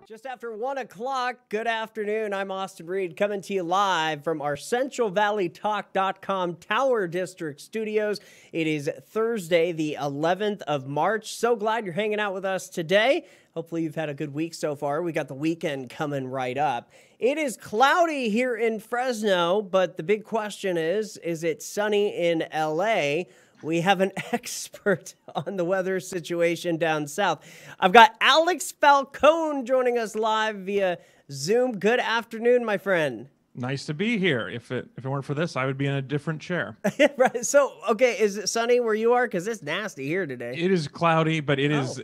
Just after 1 o'clock, good afternoon. I'm Austin Reed coming to you live from our CentralValleyTalk.com Tower District studios. It is Thursday, the 11th of March. So glad you're hanging out with us today. Hopefully you've had a good week so far. We got the weekend coming right up. It is cloudy here in Fresno, but the big question is it sunny in LA? We have an expert on the weather situation down south. I've got Alex Falcone joining us live via Zoom. Good afternoon, my friend. Nice to be here. If it weren't for this, I would be in a different chair. Right. So, okay, is it sunny where you are? Because it's nasty here today. It is cloudy, but it is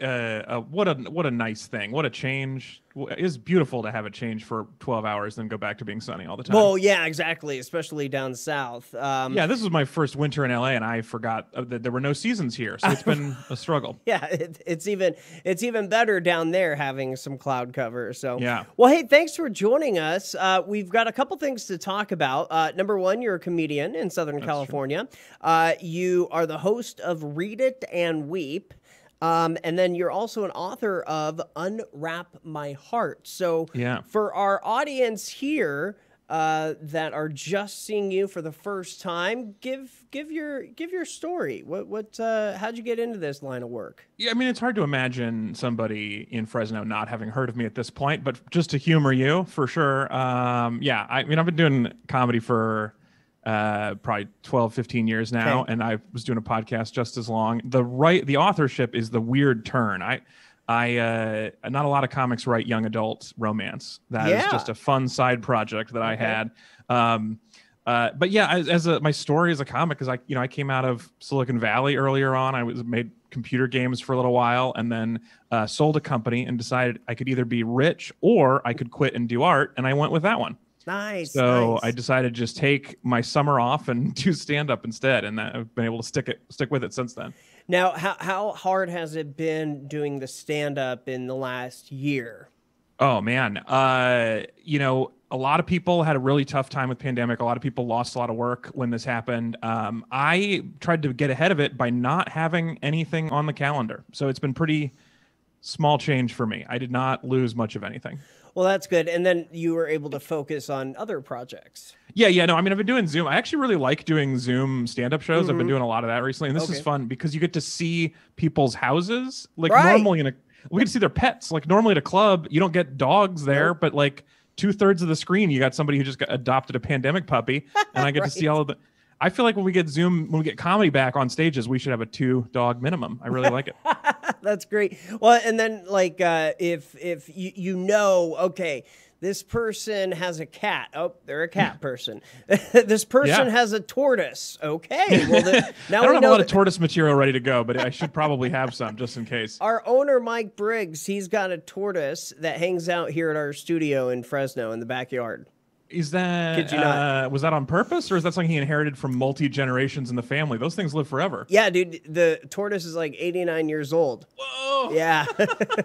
what a nice thing. What a change. It is beautiful to have a change for 12 hours, then go back to being sunny all the time. Well, yeah, exactly, especially down south. Yeah, this was my first winter in LA, and I forgot that there were no seasons here, so it's been a struggle. Yeah, it's even better down there having some cloud cover. So, yeah. Well, hey, thanks for joining us. We've got a couple things to talk about. Number one, you're a comedian in Southern California. You are the host of Read It and Weep. And then you're also an author of Unwrap My Heart. So for our audience here that are just seeing you for the first time, give your story. How'd you get into this line of work? Yeah, I mean, it's hard to imagine somebody in Fresno not having heard of me at this point, but just to humor you, for sure. Yeah, I mean, I've been doing comedy for probably 12, 15 years now. Okay. And I was doing a podcast just as long. The authorship is the weird turn. I not a lot of comics write young adult romance. That is just a fun side project that I had. But yeah, my story as a comic is I came out of Silicon Valley earlier on. I made computer games for a little while, and then sold a company and decided I could either be rich or I could quit and do art. And I went with that one. Nice. So I decided to just take my summer off and do stand-up instead, and I've been able to stick with it since then. Now, how hard has it been doing the stand-up in the last year? Oh man, a lot of people had a really tough time with pandemic. A lot of people lost a lot of work when this happened. I tried to get ahead of it by not having anything on the calendar, so it's been pretty small change for me. I did not lose much of anything. Well, that's good. And then you were able to focus on other projects. Yeah. No, I mean, I've been doing Zoom. I actually really like doing Zoom stand-up shows. I've been doing a lot of that recently. And this is fun because you get to see people's houses. Like normally we get to see their pets. Like normally at a club, you don't get dogs there, but like 2/3 of the screen, you got somebody who just adopted a pandemic puppy. And I get to see all of the... I feel like when we get comedy back on stages, we should have a 2-dog minimum. I really like it. That's great. Well, and then like if okay, this person has a cat. Oh, they're a cat person. This person has a tortoise. Okay. Well, now I don't have a lot of tortoise material ready to go, but I should probably have some just in case. Our owner, Mike Briggs, he's got a tortoise that hangs out here at our studio in Fresno in the backyard. Is that was that on purpose, or is that something he inherited from multi-generations in the family? Those things live forever. Yeah, dude, the tortoise is like 89 years old. Whoa! Yeah,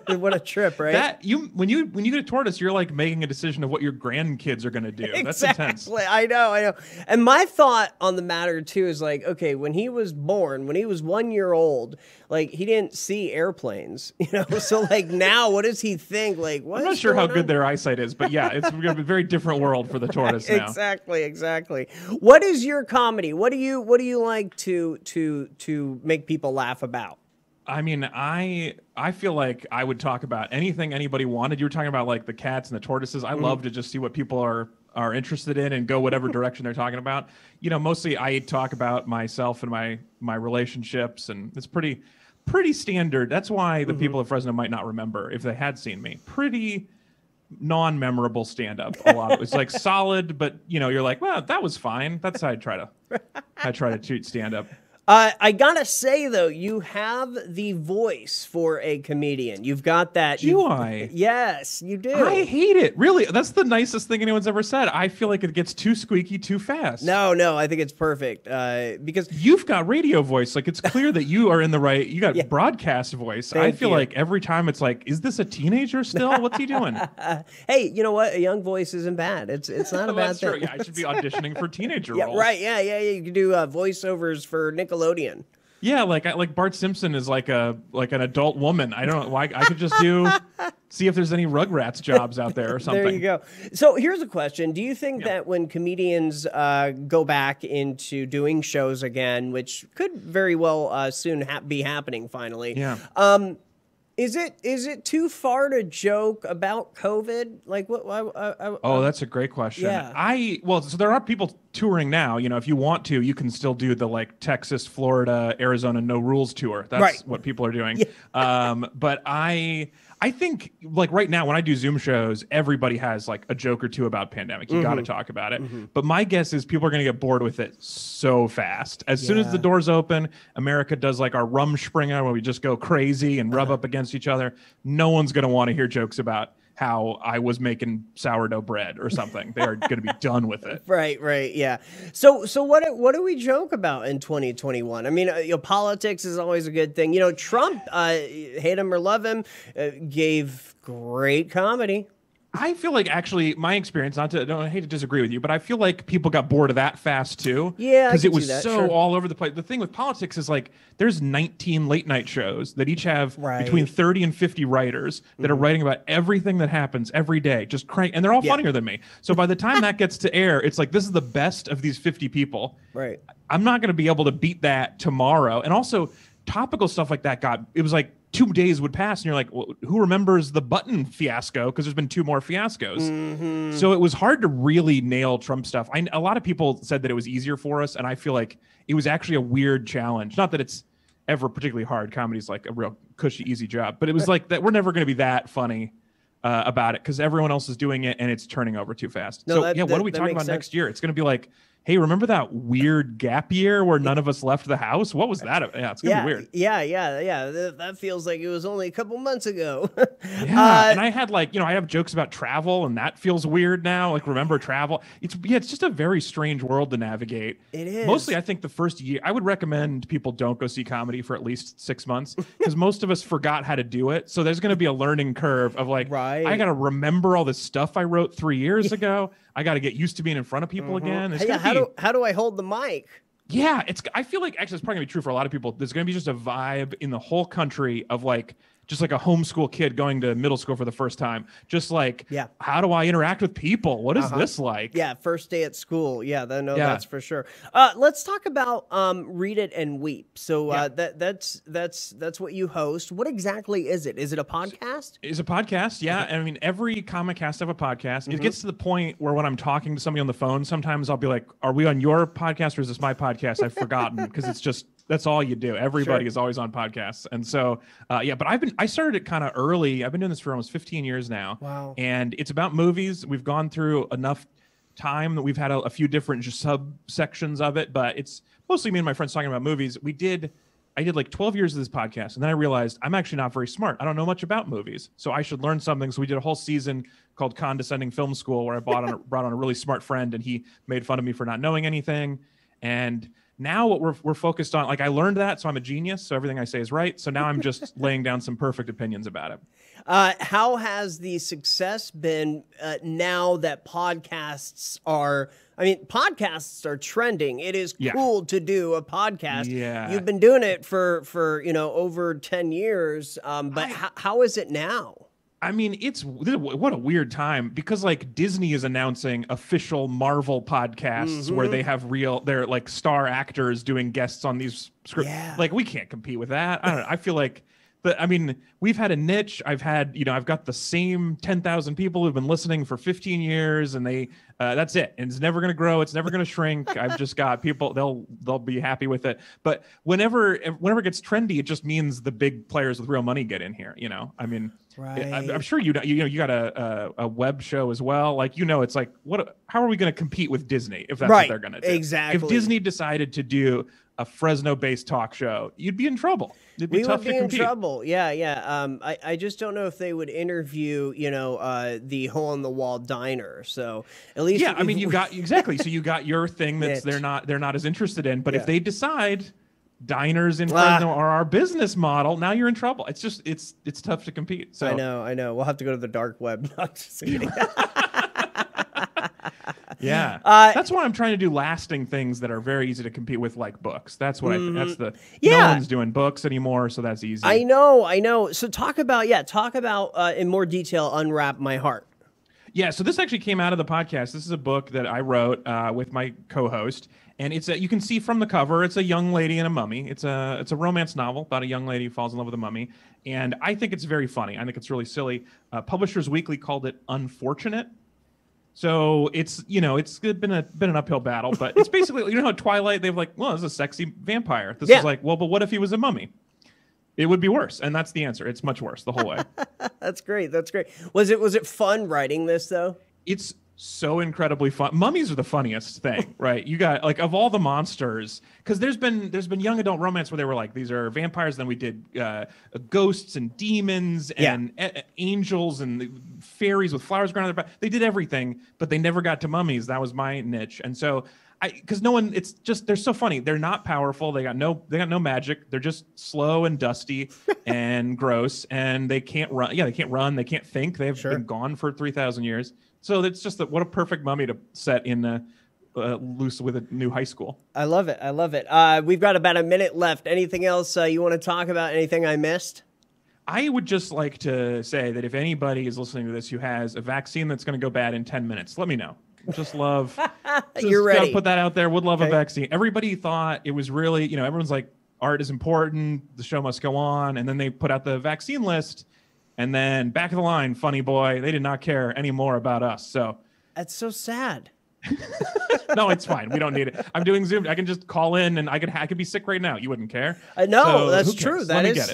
what a trip, right? When you get a tortoise, you're like making a decision of what your grandkids are gonna do. Exactly. That's intense. I know. And my thought on the matter too is like, okay, when he was born, when he was 1 year old, like he didn't see airplanes, So like now, what does he think? Like, what? I'm not sure how good their eyesight is, but yeah, it's a very different world for the tortoise now. Exactly. What is your comedy? What do you like to make people laugh about? I mean, I feel like I would talk about anything anybody wanted. You were talking about like the cats and the tortoises. I love to just see what people are interested in and go whatever direction they're talking about. Mostly I talk about myself and my relationships, and it's pretty standard. That's why the people of Fresno might not remember if they had seen me. Pretty non-memorable stand-up. A lot of it's like solid, but you're like, well, that was fine. That's how I try to treat stand-up. I gotta say though, you have the voice for a comedian. You've got that. Do I? Yes, you do. I hate it. Really, that's the nicest thing anyone's ever said. I feel like it gets too squeaky too fast. No, I think it's perfect. Because you've got radio voice. Like it's clear that you are in the right. You got broadcast voice. I feel like every time it's like, is this a teenager still? What's he doing? Hey, you know what? A young voice isn't bad. It's not a bad thing. True. Yeah, I should be auditioning for teenager roles. Right. Yeah. You can do voiceovers for Nickelodeon. Yeah, like Bart Simpson is like an adult woman. I don't know why I could just do see if there's any Rugrats jobs out there or something. There you go. So here's a question. Do you think that when comedians go back into doing shows again, which could very well soon be happening finally, is it too far to joke about COVID? Like what? Oh, that's a great question. Yeah. So there are people touring now. You know, if you want to, you can still do the like Texas, Florida, Arizona no rules tour. That's what people are doing. Yeah. But I think like right now when I do Zoom shows, everybody has like a joke or two about pandemic. You got to talk about it. But my guess is people are going to get bored with it so fast. As soon as the doors open, America does like our Rumspringa where we just go crazy and rub up against each other. No one's going to want to hear jokes about how I was making sourdough bread or something. They are going to be done with it. Right, yeah. So what do we joke about in 2021? I mean, politics is always a good thing. You know, Trump, hate him or love him, gave great comedy. I feel like actually my experience, I hate to disagree with you, but I feel like people got bored of that fast too. Yeah, because it was so all over the place. The thing with politics is like there's 19 late night shows that each have between 30 and 50 writers that are writing about everything that happens every day. Just crank, and they're all funnier than me. So by the time that gets to air, it's like this is the best of these 50 people. Right. I'm not going to be able to beat that tomorrow. And also topical stuff like that it was like 2 days would pass and you're like, well, who remembers the button fiasco? Because there's been 2 more fiascos. So it was hard to really nail Trump stuff. A lot of people said that it was easier for us. And I feel like it was actually a weird challenge. Not that it's ever particularly hard. Comedy's like a real cushy, easy job. But it was like that we're never going to be that funny about it because everyone else is doing it and it's turning over too fast. No, what are we talking about next year? It's going to be like, hey, remember that weird gap year where none of us left the house? What was that? Yeah, it's going to be weird. Yeah. That feels like it was only a couple months ago. And I had I have jokes about travel and that feels weird now. Like, remember travel? It's just a very strange world to navigate. It is. Mostly, I think the first year, I would recommend people don't go see comedy for at least 6 months because most of us forgot how to do it. So there's going to be a learning curve of like, I got to remember all this stuff I wrote 3 years ago. I got to get used to being in front of people again. How do I hold the mic? Yeah, I feel like actually it's probably gonna be true for a lot of people. There's gonna be just a vibe in the whole country of like just like a homeschool kid going to middle school for the first time. Just like, how do I interact with people? What is this like? Yeah, first day at school. That's for sure. Let's talk about Read It and Weep. So that's what you host. What exactly is it? Is it a podcast? It's a podcast, yeah. I mean, every comic has to have a podcast. It gets to the point where when I'm talking to somebody on the phone, sometimes I'll be like, are we on your podcast or is this my podcast? I've forgotten because it's just, that's all you do. Everybody is always on podcasts. And so, but I started it kind of early. I've been doing this for almost 15 years now. Wow. And it's about movies. We've gone through enough time that we've had a few different just subsections of it, but it's mostly me and my friends talking about movies. I did like 12 years of this podcast. And then I realized I'm actually not very smart. I don't know much about movies. So I should learn something. So we did a whole season called Condescending Film School where I brought on a really smart friend and he made fun of me for not knowing anything. And now what we're focused on, like I learned that, so I'm a genius, so everything I say is right. So now I'm just laying down some perfect opinions about it. How has the success been now that podcasts are trending. It is cool to do a podcast. Yeah. You've been doing it for over 10 years. But how is it now? I mean, what a weird time because like Disney is announcing official Marvel podcasts where they have they're like star actors doing guests on these scripts. Yeah. Like we can't compete with that. I don't know. I feel like we've had a niche. I've got the same 10,000 people who've been listening for 15 years and that's it. And it's never going to grow. It's never going to shrink. I've just got people, they'll be happy with it. But whenever it gets trendy, it just means the big players with real money get in here, I mean, right. I'm sure you got a web show as well. Like, it's like, how are we going to compete with Disney if that's what they're going to do? Exactly. If Disney decided to do a Fresno-based talk show, you'd be in trouble. It'd be tough to compete. We would be in trouble. Yeah. I just don't know if they would interview, the hole-in-the-wall diner. So at least, I mean, you got exactly. So you got your thing that they're not as interested in. But if they decide diners in Fresno are our business model, now you're in trouble. It's just it's tough to compete. So I know. We'll have to go to the dark web. Not just kidding. Yeah. That's why I'm trying to do lasting things that are very easy to compete with, like books. That's what no one's doing books anymore, so that's easy. I know. So talk about in more detail, Unwrap My Heart. Yeah, so this actually came out of the podcast. This is a book that I wrote with my co-host, and you can see from the cover, it's a young lady and a mummy. It's a romance novel about a young lady who falls in love with a mummy, and I think it's very funny. I think it's really silly. Publishers Weekly called it unfortunate. So it's been an uphill battle, but it's basically, how Twilight, they've like, well, this is a sexy vampire. This is like, well, but what if he was a mummy? It would be worse, and that's the answer. It's much worse the whole way. That's great. Was it fun writing this though? It's so incredibly fun. Mummies are the funniest thing, right? You got, like, of all the monsters, because there's been young adult romance where they were like, these are vampires. Then we did ghosts and demons and angels and fairies with flowers growing on their back. They did everything, but they never got to mummies. That was my niche, and so. Because no one, they're so funny. They're not powerful. They got no magic. They're just slow and dusty and gross, and they can't run. Yeah, they can't run. They can't think. They've been gone for 3,000 years. So it's just what a perfect mummy to set in loose with a new high school. I love it. We've got about a minute left. Anything else you want to talk about? Anything I missed? I would just like to say that if anybody is listening to this who has a vaccine that's going to go bad in 10 minutes, let me know. Just love. You're ready. Put that out there. Would love a vaccine. Everybody thought it was really, everyone's like, art is important. The show must go on. And then they put out the vaccine list. And then back of the line, funny boy, they did not care anymore about us. So that's so sad. No, it's fine. We don't need it. I'm doing Zoom. I can just call in, and I could be sick right now. You wouldn't care. No, so that's true. That is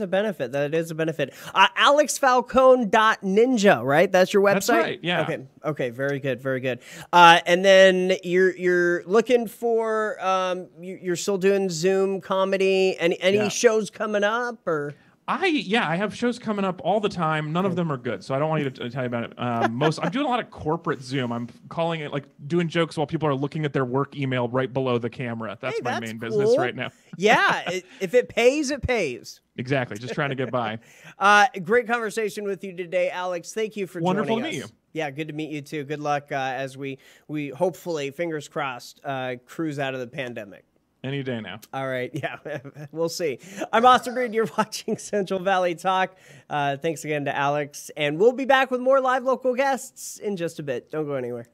a benefit. AlexFalcone.ninja, right? That's your website? That's right. Yeah. Okay. Very good. And then you're looking for you're still doing Zoom comedy. Any shows coming up or? I have shows coming up all the time. None of them are good, so I don't want you to tell you about it. I'm doing a lot of corporate Zoom. I'm calling it, like, doing jokes while people are looking at their work email right below the camera. That's my main business right now. Yeah, if it pays, it pays. Exactly. Just trying to get by. Great conversation with you today, Alex. Thank you for joining us. Wonderful to meet you. Yeah, good to meet you too. Good luck as we hopefully, fingers crossed, cruise out of the pandemic. Any day now. All right. Yeah, we'll see. I'm Austin Reed. You're watching Central Valley Talk. Thanks again to Alex. And we'll be back with more live local guests in just a bit. Don't go anywhere.